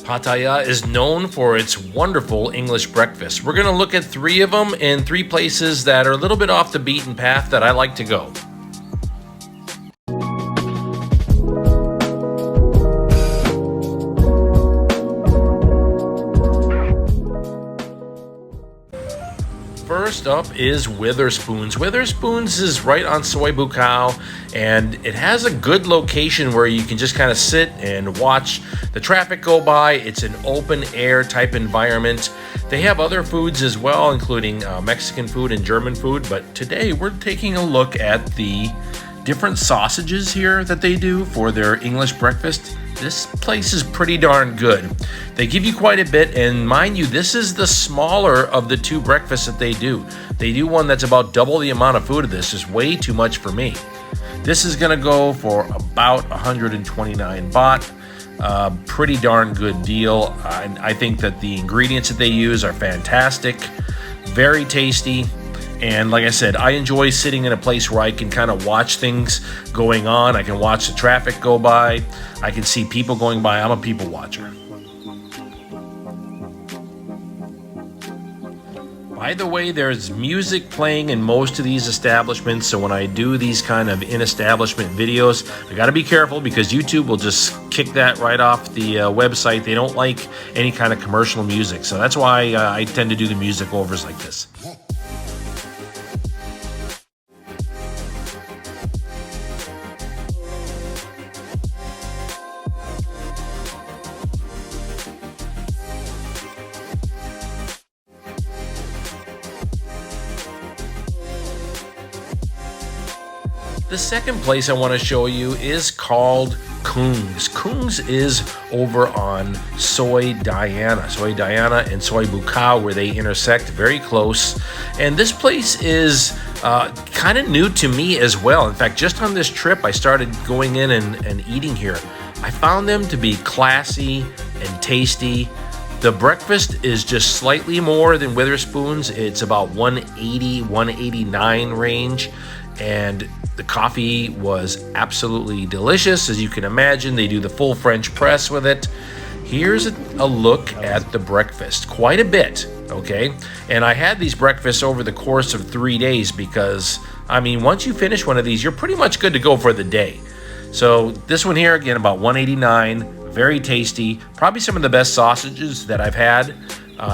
Pattaya is known for its wonderful English breakfast. We're going to look at 3 of them in 3 places that are a little bit off the beaten path that I like to go. First up is Witherspoon's. Witherspoon's is right on Soi Buakhao, and it has a good location where you can just kind of sit and watch the traffic go by. It's an open air type environment. They have other foods as well, including Mexican food and German food, but today we're taking a look at the different sausages here that they do for their English breakfast. This place is pretty darn good. They give you quite a bit, and mind you, this is the smaller of the 2 breakfasts that they do. They do one that's about double the amount of food of this. It's way too much for me. This is gonna go for about 129 baht. Pretty darn good deal. I think that the ingredients that they use are fantastic, very tasty. And like I said, I enjoy sitting in a place where I can kind of watch things going on. I can watch the traffic go by. I can see people going by. I'm a people watcher. By the way, there's music playing in most of these establishments, so when I do these kind of in-establishment videos, I gotta be careful because YouTube will just kick that right off the website. They don't like any kind of commercial music, so that's why I tend to do the music overs like this. The second place I want to show you is called Kung's. Kung's is over on Soi Diana and Soi Buakhao, where they intersect very close. And this place is kind of new to me as well. In fact, just on this trip, I started going in and eating here. I found them to be classy and tasty. The breakfast is just slightly more than Witherspoon's. It's about 180, 189 range. And the coffee was absolutely delicious. As you can imagine, they do the full French press with it. Here's a look at the breakfast. Quite a bit, okay? And I had these breakfasts over the course of 3 days because, I mean, once you finish one of these, you're pretty much good to go for the day. So this one here, again, about 189, very tasty. Probably some of the best sausages that I've had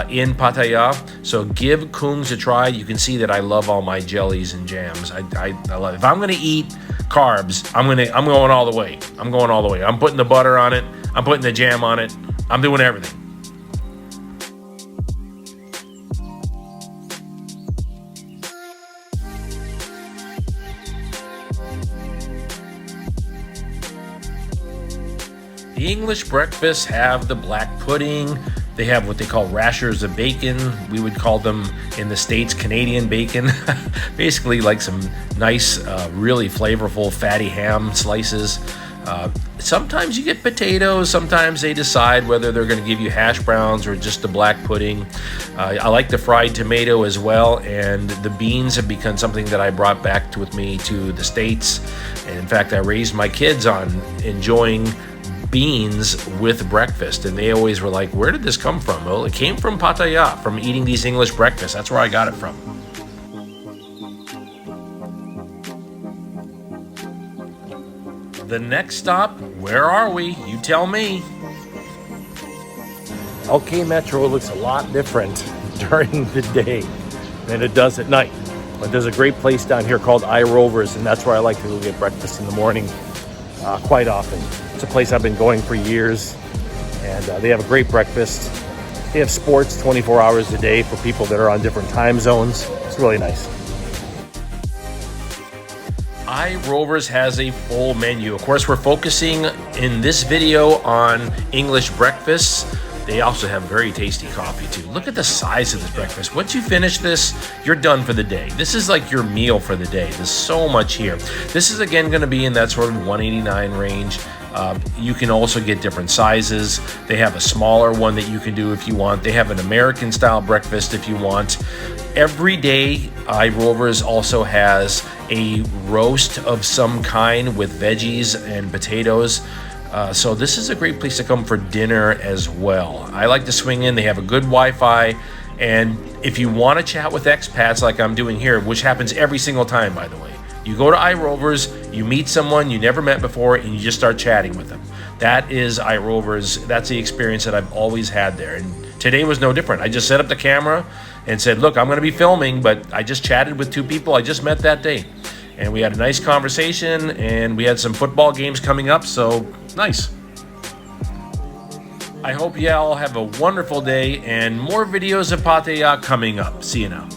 in Pattaya. So give Kung's a try. You can see that I love all my jellies and jams. I love it. If I'm gonna eat carbs, I'm going all the way. I'm going all the way. I'm putting the butter on it. I'm putting the jam on it. I'm doing everything. The English breakfasts have the black pudding. They have what they call rashers of bacon. We would call them in the States Canadian bacon. Basically like some nice, really flavorful fatty ham slices. Sometimes you get potatoes. Sometimes they decide whether they're going to give you hash browns or just the black pudding. I like the fried tomato as well. And the beans have become something that I brought back with me to the States. And in fact, I raised my kids on enjoying beans with breakfast, and they always were like, where did this come from? Well, it came from Pattaya, from eating these English breakfasts. That's where I got it from. The next stop, where are we? You tell me. LK Metro looks a lot different during the day than it does at night. But there's a great place down here called iRovers, and that's where I like to go get breakfast in the morning quite often. It's a place I've been going for years, and they have a great breakfast. They have sports 24 hours a day for people that are on different time zones. It's really nice. iRovers has a full menu. Of course, we're focusing in this video on English breakfasts. They also have very tasty coffee too. Look at the size of this breakfast. Once you finish this, you're done for the day. This is like your meal for the day. There's so much here. This is again going to be in that sort of 189 range. You can also get different sizes. They have a smaller one that you can do if you want. They have an American style breakfast if you want. Every day, iRovers also has a roast of some kind with veggies and potatoes. So this is a great place to come for dinner as well. I like to swing in. They have a good Wi-Fi. And if you want to chat with expats like I'm doing here, which happens every single time, by the way, you go to iRovers, you meet someone you never met before, and you just start chatting with them. That is iRovers. That's the experience that I've always had there. And today was no different. I just set up the camera and said, look, I'm going to be filming, but I just chatted with 2 people I just met that day. And we had a nice conversation, and we had some football games coming up, so nice. I hope you all have a wonderful day, and more videos of Pattaya coming up. See you now.